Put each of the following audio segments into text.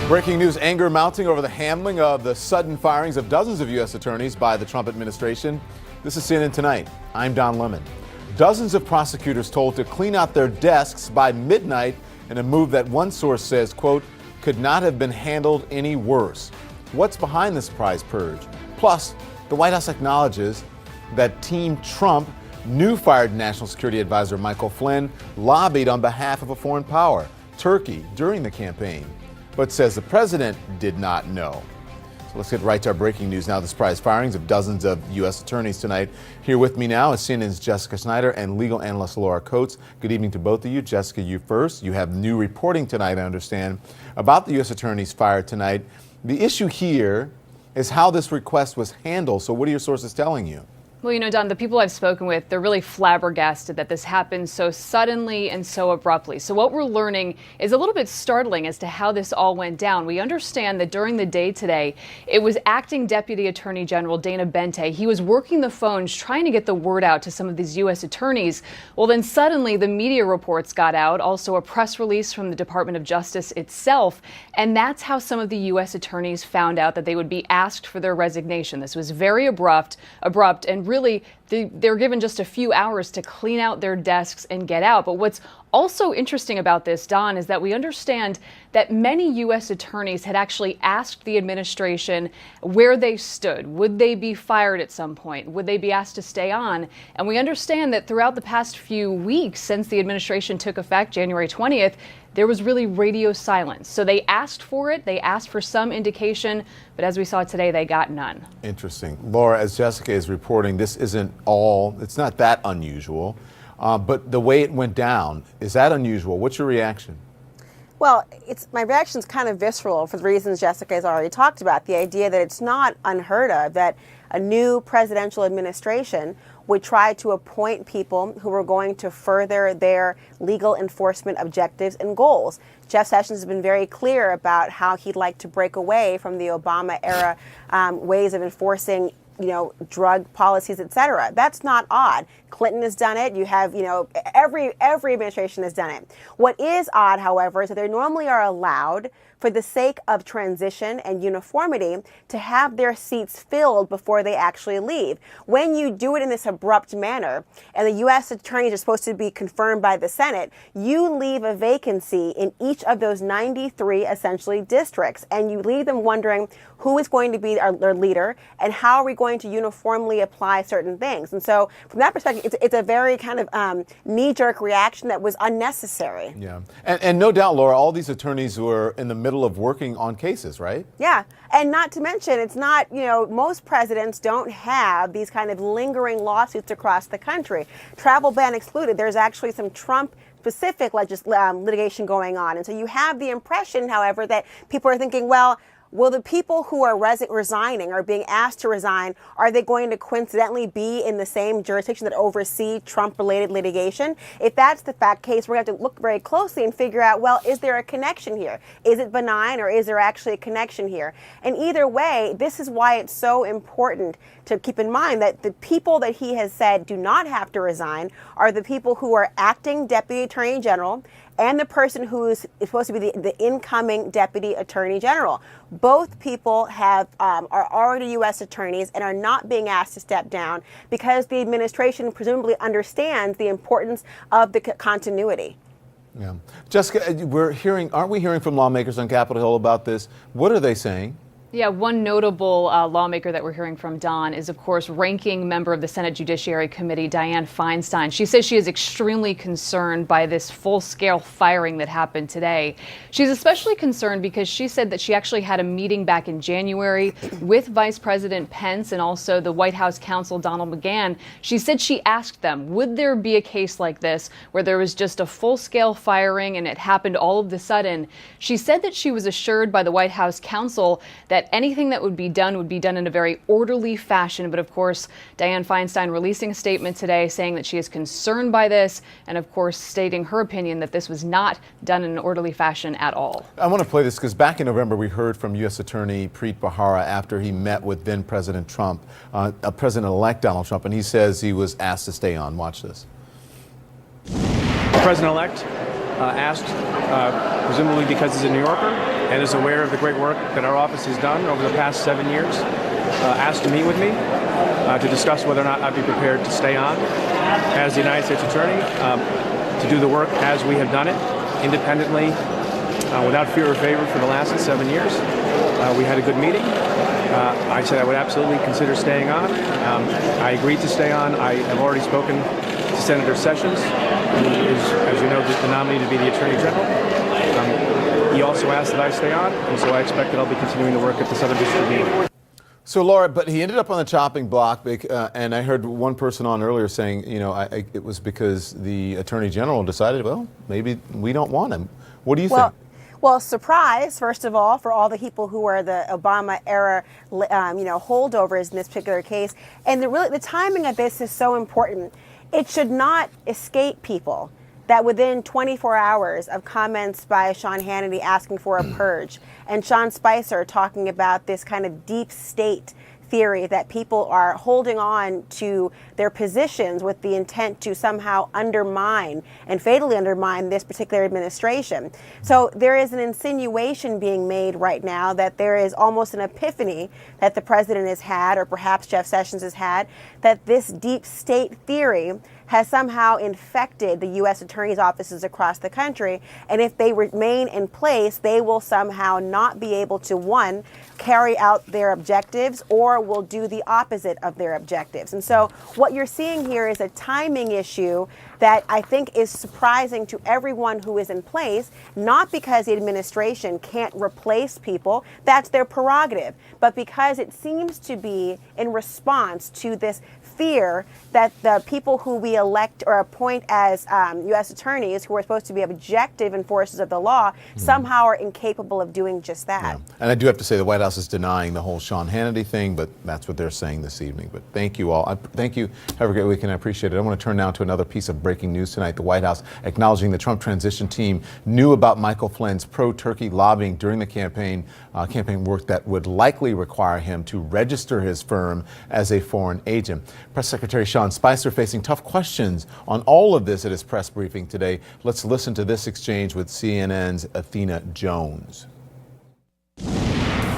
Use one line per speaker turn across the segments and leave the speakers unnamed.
Breaking news, anger mounting over the handling of the sudden firings of dozens of U.S. attorneys by the Trump administration. This is CNN Tonight. I'm Don Lemon. Dozens of prosecutors told to clean out their desks by midnight in a move that one source says, quote, could not have been handled any worse. What's behind the surprise purge? Plus, the White House acknowledges that Team Trump, new fired National Security Advisor Michael Flynn, lobbied on behalf of a foreign power, Turkey, during the campaign, but says the president did not know. So let's get right to our breaking news now. The surprise firings of dozens of U.S. attorneys tonight. Here with me now is CNN's Jessica Snyder and legal analyst Laura Coates. Good evening to both of you. Jessica, you first. You have new reporting tonight, I understand, about the U.S. attorneys fired tonight. The issue here is how this request was handled. So what are your sources telling you?
Well, you know, Don, the people I've spoken with, they're really flabbergasted that this happened so suddenly and so abruptly. So what we're learning is a little bit startling as to how this all went down. We understand that during the day today, it was Acting Deputy Attorney General Dana Bente. He was working the phones trying to get the word out to some of these U.S. attorneys. Well, then suddenly the media reports got out, also a press release from the Department of Justice itself. And that's how some of the U.S. attorneys found out that they would be asked for their resignation. This was very abrupt, and really, they're given just a few hours to clean out their desks and get out. But what's also interesting about this, Don, is that we understand that many U.S. attorneys had actually asked the administration where they stood. Would they be fired at some point? Would they be asked to stay on? And we understand that throughout the past few weeks, since the administration took effect January 20th, there was really radio silence. So they asked for it. They asked for some indication. But as we saw today, they got none.
Interesting. Laura, as Jessica is reporting, this isn't it's not that unusual. But the way it went down, is that unusual? What's your reaction?
Well, my reaction's kind of visceral for the reasons Jessica has already talked about. The idea that it's not unheard of that a new presidential administration would try to appoint people who were going to further their legal enforcement objectives and goals. Jeff Sessions has been very clear about how he'd like to break away from the Obama era ways of enforcing drug policies, et cetera. That's not odd. Clinton has done it. You have, every administration has done it. What is odd, however, is that they normally are allowed, for the sake of transition and uniformity, to have their seats filled before they actually leave. When you do it in this abrupt manner, and the U.S. attorneys are supposed to be confirmed by the Senate, you leave a vacancy in each of those 93 essentially districts, and you leave them wondering who is going to be their leader and how are we going to uniformly apply certain things. And so from that perspective, it's a very kind of knee-jerk reaction that was unnecessary.
Yeah. And no doubt, Laura, all these attorneys were in the middle of working on cases, right?
Yeah. And not to mention, it's not, most presidents don't have these kind of lingering lawsuits across the country. Travel ban excluded. There's actually some Trump-specific litigation going on. And so you have the impression, however, that people are thinking, well, will the people who are resigning or being asked to resign, are they going to coincidentally be in the same jurisdiction that oversee Trump-related litigation? If that's the case, we're going to have to look very closely and figure out, well, is there a connection here? Is it benign or is there actually a connection here? And either way, this is why it's so important to keep in mind that the people that he has said do not have to resign are the people who are acting Deputy Attorney General and the person who is supposed to be the incoming Deputy Attorney General. Both people are already U.S. attorneys and are not being asked to step down because the administration presumably understands the importance of the continuity.
Yeah. Jessica, aren't we hearing from lawmakers on Capitol Hill about this? What are they saying?
Yeah, one notable lawmaker that we're hearing from, Don, is, of course, ranking member of the Senate Judiciary Committee, Dianne Feinstein. She says she is extremely concerned by this full-scale firing that happened today. She's especially concerned because she said that she actually had a meeting back in January with Vice President Pence and also the White House counsel, Donald McGahn. She said she asked them, would there be a case like this where there was just a full-scale firing and it happened all of a sudden? She said that she was assured by the White House counsel that anything that would be done in a very orderly fashion. But of course, Dianne Feinstein releasing a statement today saying that she is concerned by this and of course stating her opinion that this was not done in an orderly fashion at all.
I want to play this because back in November we heard from U.S. Attorney Preet Bharara after he met with then President Trump, President-elect Donald Trump, and he says he was asked to stay on. Watch this.
President-elect asked, presumably because he's a New Yorker, and is aware of the great work that our office has done over the past 7 years, asked to meet with me to discuss whether or not I'd be prepared to stay on as the United States Attorney, to do the work as we have done it, independently, without fear or favor for the last 7 years. We had a good meeting. I said I would absolutely consider staying on. I agreed to stay on. I have already spoken to Senator Sessions, who is, as you know, the nominee to be the Attorney General. He also asked that I stay on, and so I expect that I'll be continuing to work at the Southern District meeting.
So, Laura, but he ended up on the chopping block, and I heard one person on earlier saying, it was because the Attorney General decided, well, maybe we don't want him. What do you think?
Well, surprise, first of all, for all the people who are the Obama-era, holdovers in this particular case. And the timing of this is so important. It should not escape people that within 24 hours of comments by Sean Hannity asking for a purge, and Sean Spicer talking about this kind of deep state theory that people are holding on to their positions with the intent to somehow undermine and fatally undermine this particular administration. So there is an insinuation being made right now that there is almost an epiphany that the president has had, or perhaps Jeff Sessions has had, that this deep state theory has somehow infected the U.S. attorney's offices across the country. And if they remain in place, they will somehow not be able to, one, carry out their objectives, or will do the opposite of their objectives. And so what you're seeing here is a timing issue that I think is surprising to everyone who is in place, not because the administration can't replace people, that's their prerogative, but because it seems to be in response to this fear that the people who we elect or appoint as U.S. attorneys, who are supposed to be objective enforcers of the law, somehow are incapable of doing just that.
Yeah. And I do have to say the White House is denying the whole Sean Hannity thing, but that's what they're saying this evening. But thank you all. Thank you. Have a great weekend. I appreciate it. I want to turn now to another piece of breaking news tonight. The White House acknowledging the Trump transition team knew about Michael Flynn's pro-Turkey lobbying during the campaign work that would likely require him to register his firm as a foreign agent. Press Secretary Sean Spicer facing tough questions on all of this at his press briefing today. Let's listen to this exchange with CNN's Athena Jones.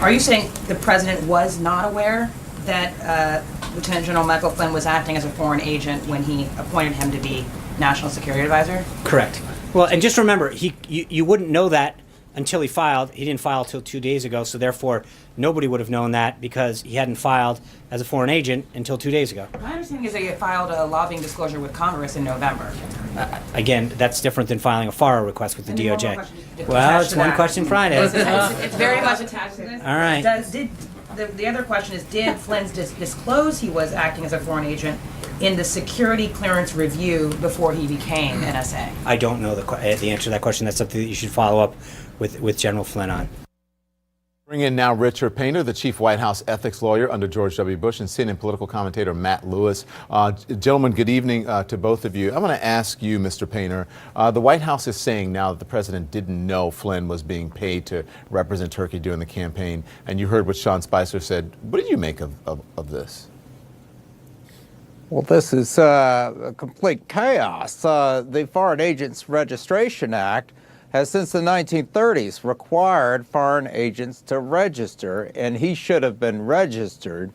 Are you saying the president was not aware that Lieutenant General Michael Flynn was acting as a foreign agent when he appointed him to be National Security Advisor?
Correct. Well, and just remember, you wouldn't know that until he filed. He didn't file till 2 days ago, so therefore nobody would have known that because he hadn't filed as a foreign agent until 2 days ago.
My understanding is that he filed a lobbying disclosure with Congress in November.
Again, that's different than filing a FARA request with the DOJ. Well, it's one question Friday.
It's very much attached to this.
All right.
The other question is, did Flynn disclose he was acting as a foreign agent in the security clearance review before he became NSA?
I don't know the answer to that question. That's something that you should follow up with General Flynn on.
Bring in now Richard Painter, the chief White House ethics lawyer under George W. Bush, and CNN political commentator Matt Lewis. Gentlemen, good evening to both of you. I want to ask you, Mr. Painter, the White House is saying now that the president didn't know Flynn was being paid to represent Turkey during the campaign, and you heard what Sean Spicer said. What did you make of this?
Well, this is complete chaos. The Foreign Agents Registration Act has since the 1930s required foreign agents to register, and he should have been registered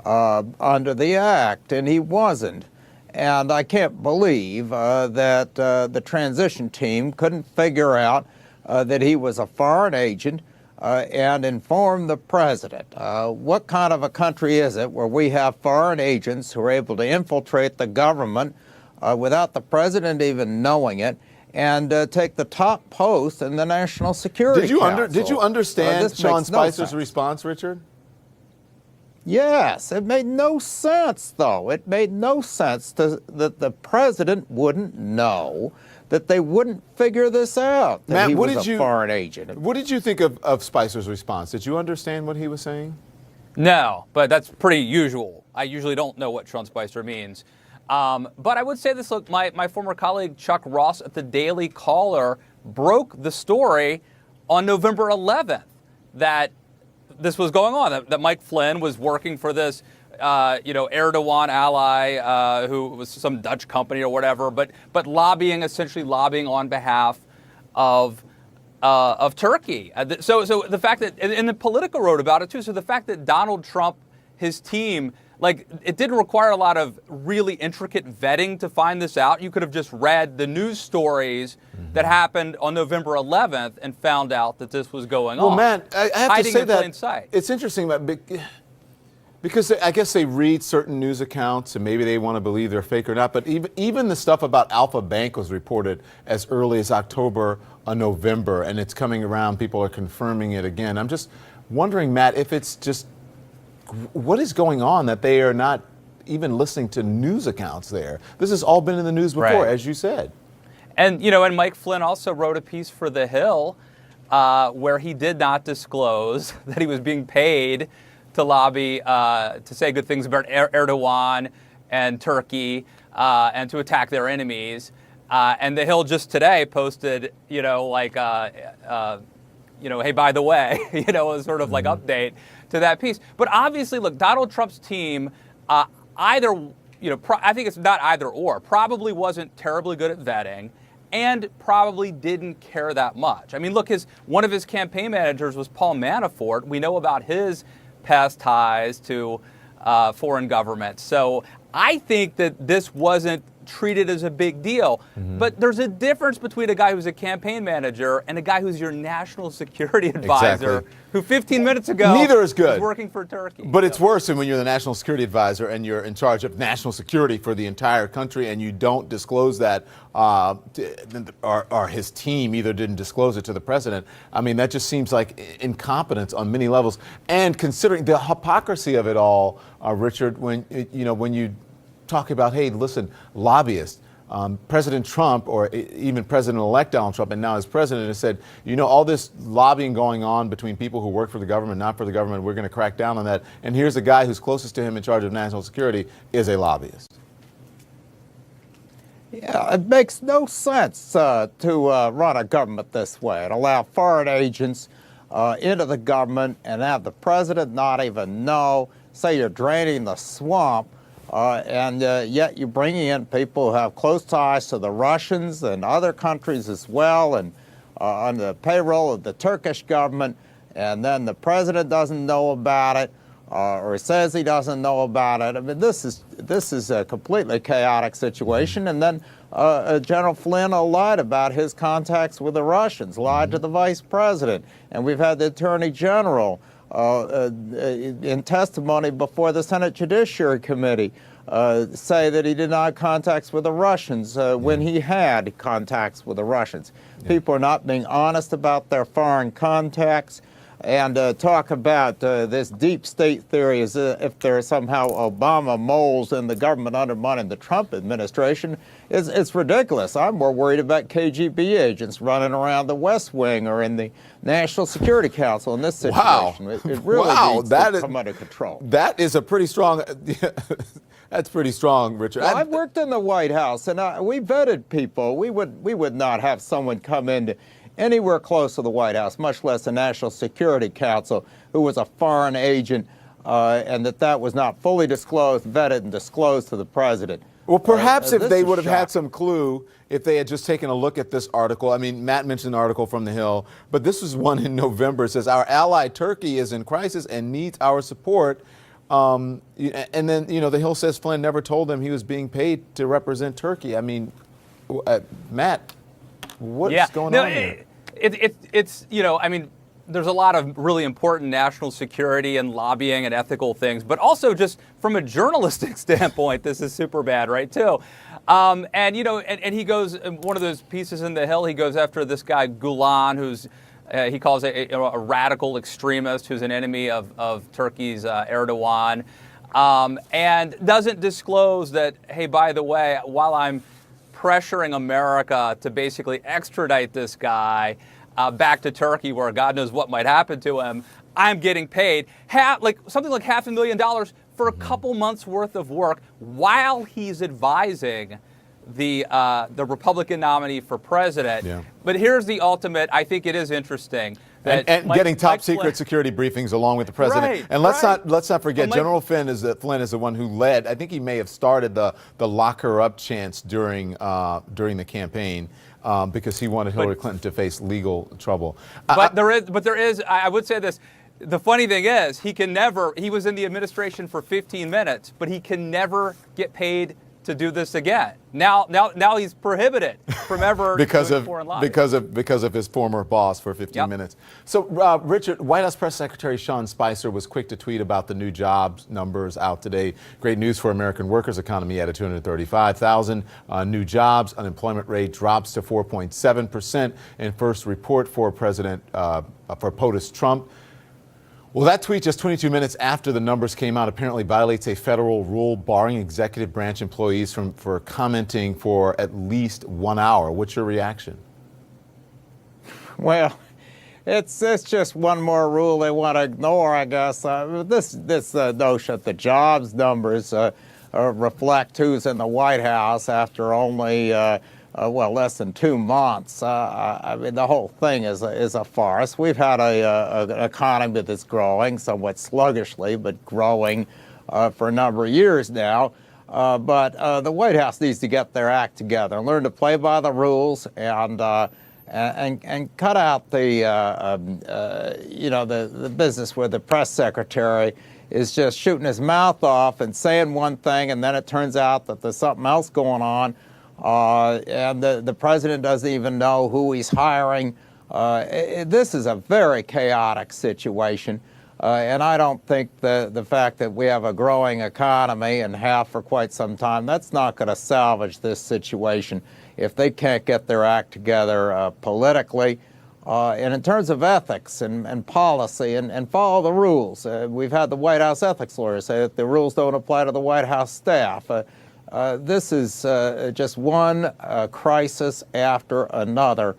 under the act, and he wasn't. And I can't believe that the transition team couldn't figure out that he was a foreign agent and inform the president. What kind of a country is it where we have foreign agents who are able to infiltrate the government without the president even knowing it, and take the top post in the National Security Council?
Did you understand Sean Spicer's response, Richard?
Yes, it made no sense, though. It made no sense that the president wouldn't know, that they wouldn't figure this out, that
Matt,
he was a foreign agent.
What did you think of Spicer's response? Did you understand what he was saying?
No, but that's pretty usual. I usually don't know what Sean Spicer means. But I would say this, look, my former colleague Chuck Ross at the Daily Caller broke the story on November 11th that this was going on, that Mike Flynn was working for this, Erdogan ally who was some Dutch company or whatever, but essentially lobbying on behalf of Turkey. So the fact that, and the Politico wrote about it too. So the fact that Donald Trump, his team, like, it didn't require a lot of really intricate vetting to find this out. You could have just read the news stories that happened on November 11th and found out that this was going on.
Well, Matt, I have
hiding
to say
in
that
plain sight.
it's interesting because I guess they read certain news accounts and maybe they want to believe they're fake or not. But even the stuff about Alpha Bank was reported as early as October or November, and it's coming around. People are confirming it again. I'm just wondering, Matt, if it's just what is going on that they are not even listening to news accounts there. This has all been in the news before,
Right.
as you said.
And, and Mike Flynn also wrote a piece for The Hill where he did not disclose that he was being paid to lobby, to say good things about Erdogan and Turkey and to attack their enemies. And The Hill just today posted, hey, by the way, a sort of like update to that piece. But obviously, look, Donald Trump's team I think it's not either or, probably wasn't terribly good at vetting and probably didn't care that much. I mean, look, one of his campaign managers was Paul Manafort. We know about his past ties to foreign governments. So I think that this wasn't treated as a big deal. But there's a difference between a guy who's a campaign manager and a guy who's your national security advisor, who 15 minutes ago
Neither is good.
was working for Turkey.
But it's worse than when you're the national security advisor and you're in charge of national security for the entire country and you don't disclose that, or his team either didn't disclose it to the president. I mean, that just seems like incompetence on many levels. And considering the hypocrisy of it all, Richard, when you talk about, hey, listen, lobbyists, President Trump or even President-elect Donald Trump and now his president has said, all this lobbying going on between people who work for the government, not for the government, we're going to crack down on that. And here's the guy who's closest to him in charge of national security is a lobbyist.
Yeah, it makes no sense to run a government this way and allow foreign agents into the government and have the president not even know, say you're draining the swamp, and yet you're bringing in people who have close ties to the Russians and other countries as well, and on the payroll of the Turkish government, and then the president doesn't know about it, or says he doesn't know about it. I mean, this is a completely chaotic situation. And then General Flynn lied about his contacts with the Russians, lied to the vice president, and we've had the attorney general in testimony before the Senate Judiciary Committee say that he did not have contacts with the Russians when he had contacts with the Russians. People are not being honest about their foreign contacts, and talk about this deep state theory as if there are somehow Obama moles in the government undermining the Trump administration. It's ridiculous. I'm more worried about KGB agents running around the West Wing or in the National Security Council in this situation.
Wow.
It really needs to come under control.
That is a pretty strong, that's pretty strong, Richard.
Well, I've worked in the White House, and we vetted people. We would not have someone come into anywhere close to the White House, much less the National Security Council, who was a foreign agent, and that was not fully disclosed, vetted, and disclosed to the president.
Well, perhaps if they would have had
shocking.
some clue, if they had just taken a look at this article. I mean, Matt mentioned an article from The Hill, but this is one in November. It says, our ally Turkey is in crisis and needs our support. And then, The Hill says Flynn never told them he was being paid to represent Turkey. I mean, Matt, what's going on here?
It's there's a lot of really important national security and lobbying and ethical things, but also just from a journalistic standpoint, this is super bad, right, too. And he goes, in one of those pieces in The Hill, he goes after this guy Gulen, who's he calls a radical extremist who's an enemy of Turkey's Erdogan, and doesn't disclose that, hey, by the way, while I'm pressuring America to basically extradite this guy back to Turkey, where God knows what might happen to him, I'm getting paid something like $500,000 for a couple months worth of work while he's advising the Republican nominee for president. Yeah. But here's the ultimate. I think it is interesting.
And
Mike-
getting top
Mike Flynn-
secret security briefings along with the president.
Right,
And let's
right.
not forget,
Mike-
General Flynn is the one who led. I think he may have started the lock her up chants during the campaign because he wanted Hillary Clinton to face legal trouble.
But there is. I would say this. The funny thing is, he was in the administration for 15 minutes, but he can never get paid to do this again. Now he's prohibited from ever
because
doing
of
foreign lobbying.
because of his former boss for 15 minutes. So, Richard, White House Press Secretary Sean Spicer was quick to tweet about the new jobs numbers out today. Great news for American workers. Economy added 235,000 new jobs. Unemployment rate drops to 4.7%. And first report for President for POTUS Trump. Well, that tweet just 22 minutes after the numbers came out apparently violates a federal rule barring executive branch employees for commenting for at least 1 hour. What's your reaction?
Well, it's just one more rule they want to ignore, I guess. This notion that the jobs numbers reflect who's in the White House after only less than 2 months. I mean, the whole thing is a farce. We've had an economy that's growing somewhat sluggishly, but growing for a number of years now. But the White House needs to get their act together, learn to play by the rules, and cut out the business where the press secretary is just shooting his mouth off and saying one thing, and then it turns out that there's something else going on. And the president doesn't even know who he's hiring. This is a very chaotic situation. And I don't think the fact that we have a growing economy and have for quite some time, that's not going to salvage this situation if they can't get their act together politically. And in terms of ethics and policy and follow the rules. We've had the White House ethics lawyers say that the rules don't apply to the White House staff. This is just one crisis after another,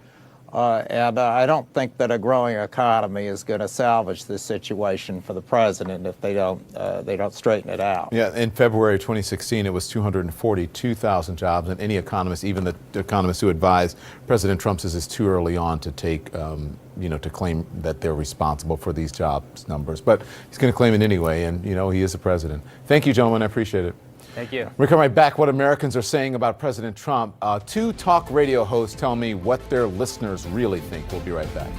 and I don't think that a growing economy is going to salvage this situation for the president if they don't straighten it out.
Yeah, in February 2016, it was 242,000 jobs, and any economist, even the economists who advise President Trump, says it's too early on to take, to claim that they're responsible for these jobs numbers. But he's going to claim it anyway, and he is the president. Thank you, gentlemen. I appreciate it.
Thank you.
We're coming right back. What Americans are saying about President Trump. 2 talk radio hosts tell me what their listeners really think. We'll be right back.